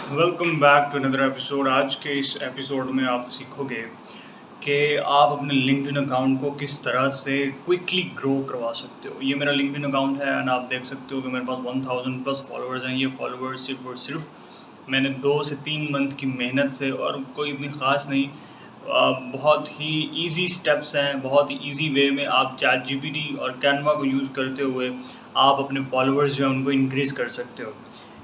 Welcome back to another episode. आज के इस एपिसोड में आप सीखोगे कि आप अपने लिंक्डइन अकाउंट को किस तरह से क्विकली ग्रो करवा सकते हो। ये मेरा लिंक्डइन अकाउंट है एंड आप देख सकते हो कि मेरे पास 1000 प्लस फॉलोअर्स हैं। ये फॉलोअर्स सिर्फ और सिर्फ मैंने 2 से 3 मंथ की मेहनत से, और कोई इतनी ख़ास नहीं, बहुत ही इजी स्टेप्स हैं, बहुत ही इजी वे में आप चैट जीपीटी और कैनवा को यूज़ करते हुए आप अपने फॉलोअर्स जो हैं उनको इंक्रीज़ कर सकते हो।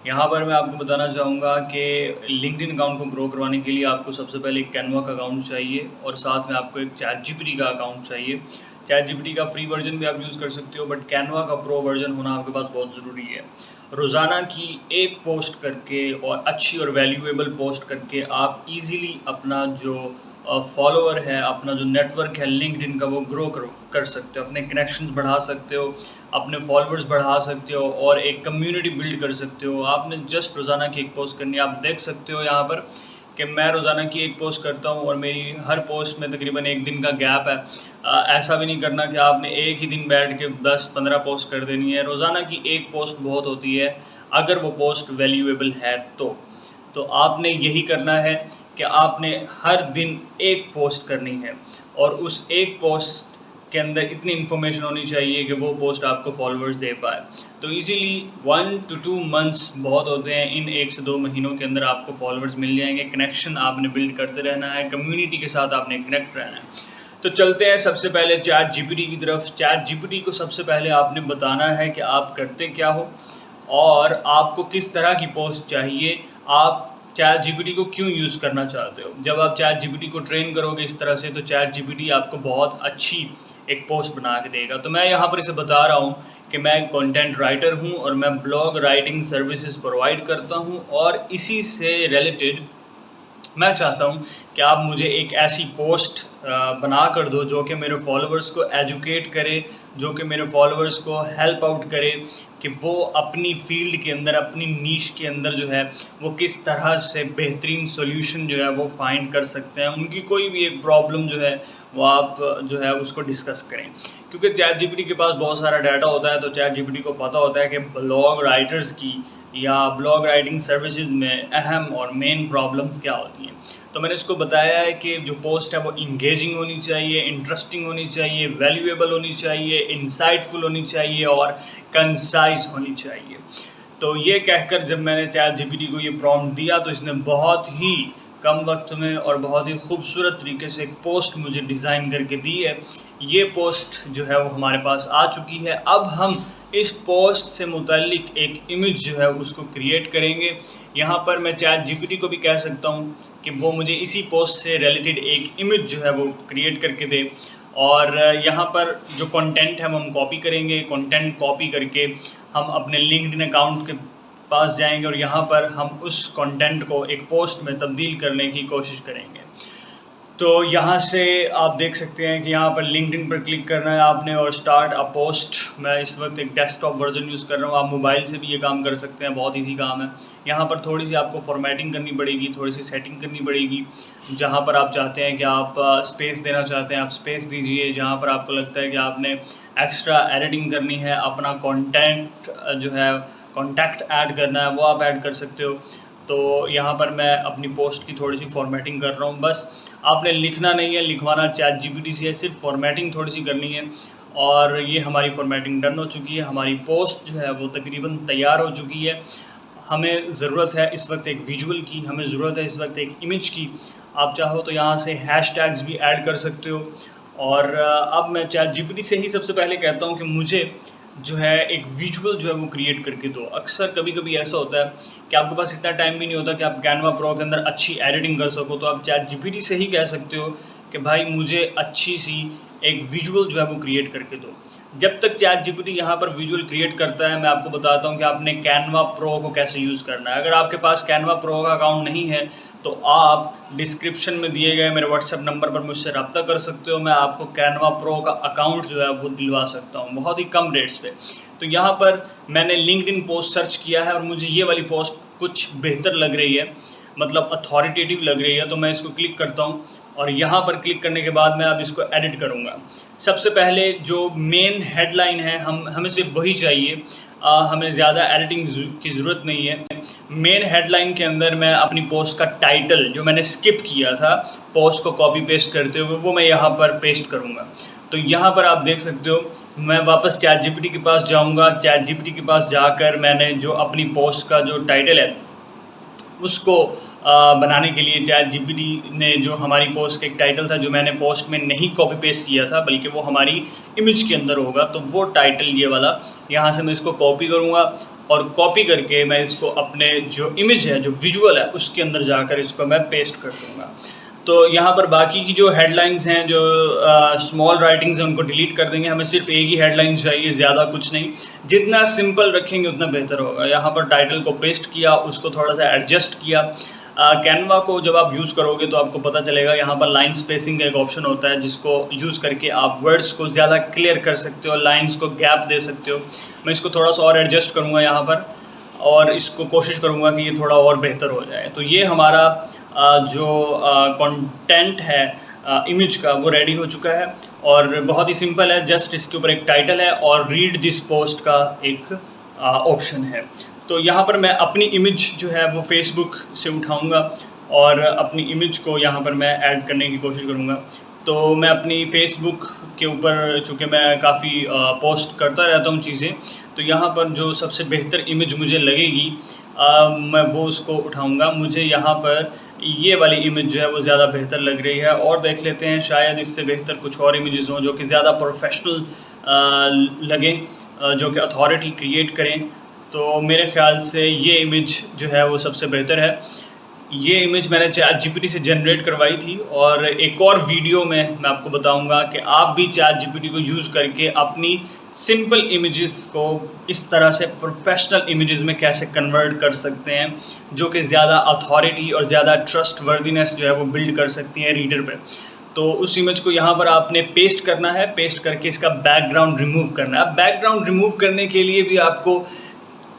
यहाँ पर मैं आपको बताना चाहूँगा कि लिंक्डइन अकाउंट को ग्रो करवाने के लिए आपको सबसे पहले एक कैनवा का अकाउंट चाहिए और साथ में आपको एक चैट जीपीटी का अकाउंट चाहिए। चैट जीपीटी का फ्री वर्जन भी आप यूज़ कर सकते हो, बट कैनवा का प्रो वर्जन होना आपके पास बहुत ज़रूरी है। रोज़ाना की एक पोस्ट करके और अच्छी और वैल्यूएबल पोस्ट करके आप इजीली अपना जो फॉलोअर है, अपना जो नेटवर्क है लिंक्डइन का, वो ग्रो कर सकते हो। अपने कनेक्शंस बढ़ा सकते हो, अपने फॉलोअर्स बढ़ा सकते हो और एक कम्युनिटी बिल्ड कर सकते हो। आपने जस्ट रोज़ाना की एक पोस्ट करनी है। आप देख सकते हो यहाँ पर कि मैं रोज़ाना की एक पोस्ट करता हूँ और मेरी हर पोस्ट में तकरीबन 1 दिन का गैप है। ऐसा भी नहीं करना कि आपने एक ही दिन बैठ के 10-15 पोस्ट कर देनी है। रोज़ाना की एक पोस्ट बहुत होती है अगर वो पोस्ट वैल्यूएबल है तो आपने यही करना है कि आपने हर दिन एक पोस्ट करनी है और उस एक पोस्ट के अंदर इतनी इन्फॉर्मेशन होनी चाहिए कि वो पोस्ट आपको फॉलोअर्स दे पाए। तो इजीली 1 to 2 मंथ्स बहुत होते हैं, इन 1 से 2 महीनों के अंदर आपको फॉलोअर्स मिल जाएंगे। कनेक्शन आपने बिल्ड करते रहना है, कम्युनिटी के साथ आपने कनेक्ट रहना है। तो चलते हैं सबसे पहले चैट जीपीटी की तरफ। चैट जीपीटी को सबसे पहले आपने बताना है कि आप करते क्या हो और आपको किस तरह की पोस्ट चाहिए, आप चैट जीपीटी को क्यों यूज़ करना चाहते हो। जब आप चैट जीपीटी को ट्रेन करोगे इस तरह से, तो चैट जीपीटी आपको बहुत अच्छी एक पोस्ट बना के देगा। तो मैं यहाँ पर इसे बता रहा हूँ कि मैं कंटेंट राइटर हूँ और मैं ब्लॉग राइटिंग सर्विसेज प्रोवाइड करता हूँ, और इसी से रिलेटेड मैं चाहता हूँ कि आप मुझे एक ऐसी पोस्ट बना कर दो जो कि मेरे फॉलोअर्स को एजुकेट करे, जो कि मेरे फॉलोअर्स को हेल्प आउट करे कि वो अपनी फील्ड के अंदर, अपनी नीश के अंदर जो है वो किस तरह से बेहतरीन सॉल्यूशन जो है वो फाइंड कर सकते हैं। उनकी कोई भी एक प्रॉब्लम जो है वो आप जो है उसको डिस्कस करें, क्योंकि चैट जीपीटी के पास बहुत सारा डाटा होता है। तो चैट जीपीटी को पता होता है कि ब्लॉग राइटर्स की या ब्लॉग राइटिंग सर्विसेज में अहम और मेन प्रॉब्लम्स क्या होती हैं। तो मैंने इसको बताया है कि जो पोस्ट है वो इंगेजिंग होनी चाहिए, इंटरेस्टिंग होनी चाहिए, वैल्यूएबल होनी चाहिए, इंसाइटफुल होनी चाहिए और कंसाइज होनी चाहिए। तो ये कहकर जब मैंने चैट जीपीटी को ये प्रॉम्प्ट दिया तो इसने बहुत ही कम वक्त में और बहुत ही खूबसूरत तरीके से एक पोस्ट मुझे डिज़ाइन करके दी है। ये पोस्ट जो है वो हमारे पास आ चुकी है। अब हम इस पोस्ट से मुताल्लिक एक इमेज जो है उसको क्रिएट करेंगे। यहाँ पर मैं चैट जीपीटी को भी कह सकता हूँ कि वो मुझे इसी पोस्ट से रिलेटेड एक इमेज जो है वो क्रिएट करके दे, और यहाँ पर जो कंटेंट है वो हम कॉपी करेंगे। कंटेंट कॉपी करके हम अपने लिंक्डइन अकाउंट के पास जाएंगे और यहाँ पर हम उस कंटेंट को एक पोस्ट में तब्दील करने की कोशिश करेंगे। तो यहाँ से आप देख सकते हैं कि यहाँ पर लिंक्डइन पर क्लिक करना है आपने और स्टार्ट अ पोस्ट। मैं इस वक्त एक डेस्कटॉप वर्जन यूज़ कर रहा हूँ, आप मोबाइल से भी ये काम कर सकते हैं, बहुत इजी काम है। यहाँ पर थोड़ी सी आपको फॉर्मेटिंग करनी पड़ेगी, थोड़ी सी सेटिंग करनी पड़ेगी। जहाँ पर आप चाहते हैं कि आप स्पेस देना चाहते हैं, आप स्पेस दीजिए। जहाँ पर आपको लगता है कि आपने एक्स्ट्रा एडिटिंग करनी है, अपना कॉन्टेंट जो है कॉन्टैक्ट ऐड करना है, वो आप ऐड कर सकते हो। तो यहाँ पर मैं अपनी पोस्ट की थोड़ी सी फॉर्मेटिंग कर रहा हूँ। बस आपने लिखना नहीं है, लिखवाना चैट जीपीटी से है, सिर्फ फॉर्मेटिंग थोड़ी सी करनी है। और ये हमारी फॉर्मेटिंग डन हो चुकी है, हमारी पोस्ट जो है वो तकरीबन तैयार हो चुकी है। हमें ज़रूरत है इस वक्त एक विजुअल की, हमें ज़रूरत है इस वक्त एक इमेज की। आप चाहो तो यहाँ से हैशटैग्स भी ऐड कर सकते हो। और अब मैं चैट जीपीटी से ही सबसे पहले कहता हूँ कि मुझे जो है एक विजुअल जो है वो क्रिएट करके दो। अक्सर कभी कभी ऐसा होता है कि आपके पास इतना टाइम भी नहीं होता कि आप कैनवा प्रो के अंदर अच्छी एडिटिंग कर सको, तो आप चैट जीपीटी से ही कह सकते हो कि भाई मुझे अच्छी सी एक विजुअल जो है वो क्रिएट करके दो। जब तक चैट जीपीटी यहाँ पर विजुअल क्रिएट करता है, मैं आपको बताता हूँ कि आपने कैनवा प्रो को कैसे यूज़ करना है। अगर आपके पास कैनवा प्रो का अकाउंट नहीं है तो आप डिस्क्रिप्शन में दिए गए मेरे व्हाट्सएप नंबर पर मुझसे रब्ता कर सकते हो। मैं आपको कैनवा प्रो का अकाउंट जो है वो दिलवा सकता हूँ बहुत ही कम रेट्स पे। तो यहाँ पर मैंने लिंक्डइन पोस्ट सर्च किया है और मुझे ये वाली पोस्ट कुछ बेहतर लग रही है, मतलब अथॉरिटेटिव लग रही है। तो मैं इसको क्लिक करता हूँ और यहाँ पर क्लिक करने के बाद मैं अब इसको एडिट करूँगा। सबसे पहले जो मेन हेडलाइन है हमें सिर्फ वही चाहिए। हमें ज़्यादा एडिटिंग की ज़रूरत नहीं है। मेन हेडलाइन के अंदर मैं अपनी पोस्ट का टाइटल जो मैंने स्किप किया था पोस्ट को कॉपी पेस्ट करते हुए, वो मैं यहाँ पर पेस्ट करूँगा। तो यहाँ पर आप देख सकते हो, मैं वापस चैट जीपीटी के पास जाऊँगा। चैट जीपीटी के पास जाकर मैंने जो अपनी पोस्ट का जो टाइटल है उसको बनाने के लिए चैट जीपीटी ने जो हमारी पोस्ट का एक टाइटल था जो मैंने पोस्ट में नहीं कॉपी पेस्ट किया था बल्कि वो हमारी इमेज के अंदर होगा, तो वो टाइटल ये वाला यहाँ से मैं इसको कॉपी करूँगा और कॉपी करके मैं इसको अपने जो इमेज है, जो विजुअल है, उसके अंदर जाकर इसको मैं पेस्ट कर दूँगा। तो यहाँ पर बाकी की जो हेडलाइंस हैं, जो स्मॉल राइटिंग्स हैं, उनको डिलीट कर देंगे। हमें सिर्फ एक ही हेडलाइन चाहिए, ज़्यादा कुछ नहीं। जितना सिंपल रखेंगे उतना बेहतर होगा। यहाँ पर टाइटल को पेस्ट किया, उसको थोड़ा सा एडजस्ट किया। कैनवा को जब आप यूज़ करोगे तो आपको पता चलेगा, यहाँ पर लाइन स्पेसिंग का एक ऑप्शन होता है जिसको यूज़ करके आप वर्ड्स को ज़्यादा क्लियर कर सकते हो, लाइन्स को गैप दे सकते हो। मैं इसको थोड़ा सा और एडजस्ट करूँगा यहाँ पर और इसको कोशिश करूँगा कि ये थोड़ा और बेहतर हो जाए। तो ये हमारा जो कंटेंट है इमेज का, वो रेडी हो चुका है और बहुत ही सिंपल है। जस्ट इसके ऊपर एक टाइटल है और रीड दिस पोस्ट का एक ऑप्शन है। तो यहाँ पर मैं अपनी इमेज जो है वो फेसबुक से उठाऊँगा और अपनी इमेज को यहाँ पर मैं ऐड करने की कोशिश करूँगा। तो मैं अपनी फेसबुक के ऊपर, चूँकि मैं काफ़ी पोस्ट करता रहता हूँ चीज़ें, तो यहाँ पर जो सबसे बेहतर इमेज मुझे लगेगी मैं वो उसको उठाऊँगा। मुझे यहाँ पर ये वाली इमेज जो है वो ज़्यादा बेहतर लग रही है और देख लेते हैं, शायद इससे बेहतर कुछ और इमेजेस हों जो कि ज़्यादा प्रोफेशनल लगें, जो कि अथॉरिटी क्रिएट करें। तो मेरे ख़्याल से ये इमेज जो है वो सबसे बेहतर है। ये इमेज मैंने चैट जीपीटी से जनरेट करवाई थी और एक और वीडियो में मैं आपको बताऊंगा कि आप भी चैट जीपीटी को यूज़ करके अपनी सिंपल इमेजेस को इस तरह से प्रोफेशनल इमेजेस में कैसे कन्वर्ट कर सकते हैं, जो कि ज़्यादा अथॉरिटी और ज़्यादा ट्रस्टवर्दीनेस जो है वो बिल्ड कर सकती हैं रीडर पे। तो उस इमेज को यहाँ पर आपने पेस्ट करना है, पेस्ट करके इसका बैकग्राउंड रिमूव करना है। बैकग्राउंड रिमूव करने के लिए भी आपको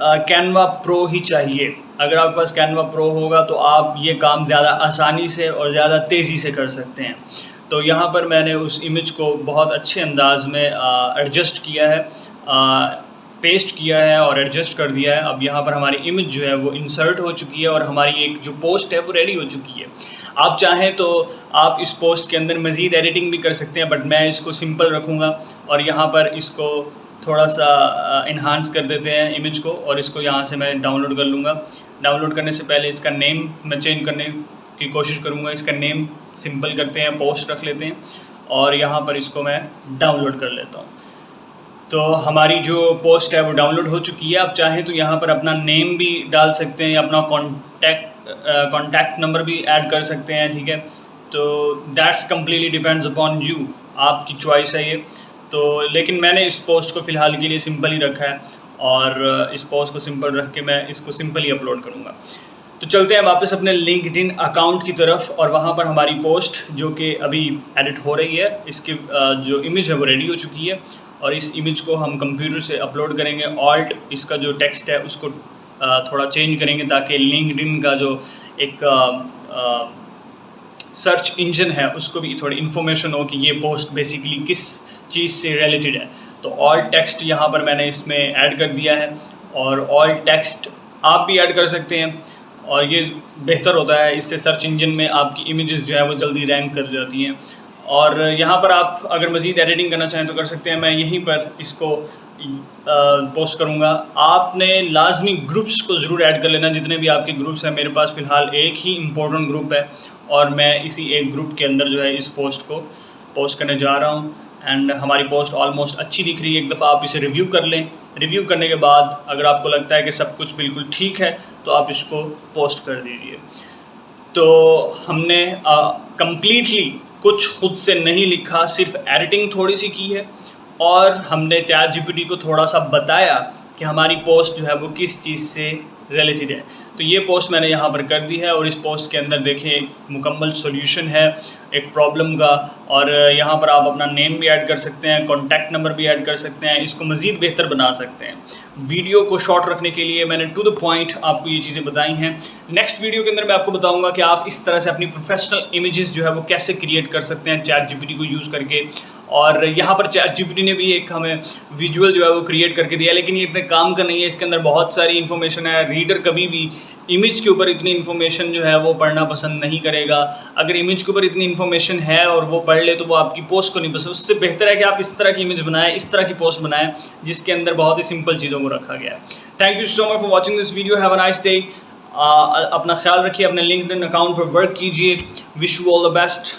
कैनवा प्रो ही चाहिए। अगर आपके पास कैनवा प्रो होगा तो आप ये काम ज़्यादा आसानी से और ज़्यादा तेज़ी से कर सकते हैं। तो यहाँ पर मैंने उस इमेज को बहुत अच्छे अंदाज में एडजस्ट किया है, पेस्ट किया है और एडजस्ट कर दिया है। अब यहाँ पर हमारी इमेज जो है वो इंसर्ट हो चुकी है और हमारी एक जो पोस्ट है वो रेडी हो चुकी है। आप चाहें तो आप इस पोस्ट के अंदर मज़ीद एडिटिंग भी कर सकते हैं, बट मैं इसको सिंपल रखूँगा और यहाँ पर इसको थोड़ा सा इन्हांस कर देते हैं इमेज को और इसको यहाँ से मैं डाउनलोड कर लूँगा। डाउनलोड करने से पहले इसका नेम मैं चेंज करने की कोशिश करूँगा। इसका नेम सिंपल करते हैं, पोस्ट रख लेते हैं और यहाँ पर इसको मैं डाउनलोड कर लेता हूँ। तो हमारी जो पोस्ट है वो डाउनलोड हो चुकी है। आप चाहें तो यहाँ पर अपना नेम भी डाल सकते हैं या अपना कॉन्टैक्ट नंबर भी ऐड कर सकते हैं, ठीक है। तो that's completely depends upon you, आपकी चॉइस है ये। तो लेकिन मैंने इस पोस्ट को फ़िलहाल के लिए सिंपल ही रखा है और इस पोस्ट को सिंपल रख के मैं इसको सिंपल ही अपलोड करूँगा। तो चलते हैं वापस अपने लिंक्डइन अकाउंट की तरफ और वहाँ पर हमारी पोस्ट जो कि अभी एडिट हो रही है, इसकी जो इमेज है वो रेडी हो चुकी है और इस इमेज को हम कंप्यूटर से अपलोड करेंगे। ऑल्ट इसका जो टेक्स्ट है उसको थोड़ा चेंज करेंगे ताकि लिंक्डइन का जो एक सर्च इंजन है उसको भी थोड़ी इन्फॉर्मेशन हो कि ये पोस्ट बेसिकली किस चीज़ से रिलेटेड है। तो ऑल टेक्स्ट यहाँ पर मैंने इसमें ऐड कर दिया है और ऑल टेक्स्ट आप भी ऐड कर सकते हैं और ये बेहतर होता है, इससे सर्च इंजन में आपकी इमेजेस जो है वो जल्दी रैंक कर जाती हैं। और यहाँ पर आप अगर मज़ीद एडिटिंग करना चाहें तो कर सकते हैं। मैं यहीं पर इसको पोस्ट करूँगा। आपने लाजमी ग्रुप्स को ज़रूर ऐड कर लेना, जितने भी आपके ग्रुप्स हैं। मेरे पास फ़िलहाल एक ही इम्पोर्टेंट ग्रुप है और मैं इसी एक ग्रुप के अंदर जो है इस पोस्ट को पोस्ट करने जा रहा हूँ। एंड हमारी पोस्ट ऑलमोस्ट अच्छी दिख रही है। एक दफ़ा आप इसे रिव्यू कर लें। रिव्यू करने के बाद अगर आपको लगता है कि सब कुछ बिल्कुल ठीक है तो आप इसको पोस्ट कर दीजिए। तो हमने कम्प्लीटली कुछ खुद से नहीं लिखा, सिर्फ एडिटिंग थोड़ी सी की है और हमने चैट जीपीटी को थोड़ा सा बताया कि हमारी पोस्ट जो है वो किस चीज़ से रिलेटेड है। तो ये पोस्ट मैंने यहाँ पर कर दी है और इस पोस्ट के अंदर देखें मुकम्मल सॉल्यूशन है एक प्रॉब्लम का और यहाँ पर आप अपना नेम भी ऐड कर सकते हैं, कॉन्टैक्ट नंबर भी ऐड कर सकते हैं, इसको मज़ीद बेहतर बना सकते हैं। वीडियो को शॉर्ट रखने के लिए मैंने टू द पॉइंट आपको ये चीज़ें बताई हैं। नेक्स्ट वीडियो के अंदर मैं आपको बताऊँगा कि आप इस तरह से अपनी प्रोफेशनल इमेजेस जो है वो कैसे क्रिएट कर सकते हैं चैट जीपीटी को यूज़ करके और यहाँ पर ChatGPT ने भी एक हमें विजुअल जो है वो क्रिएट करके दिया, लेकिन ये इतने काम का नहीं है। इसके अंदर बहुत सारी इन्फॉर्मेशन है। रीडर कभी भी इमेज के ऊपर इतनी इन्फॉर्मेशन जो है वो पढ़ना पसंद नहीं करेगा। अगर इमेज के ऊपर इतनी इन्फॉर्मेशन है और वो पढ़ ले तो वो आपकी पोस्ट को नहीं पसंद। उससे बेहतर है कि आप इस तरह की इमेज बनाएं, इस तरह की पोस्ट बनाएं जिसके अंदर बहुत ही सिंपल चीज़ों को रखा गया है। Thank you so much for watching this video. Have a nice day. अपना ख्याल रखिए, अपने लिंक्डइन अकाउंट पर वर्क कीजिए। Wish you all the best.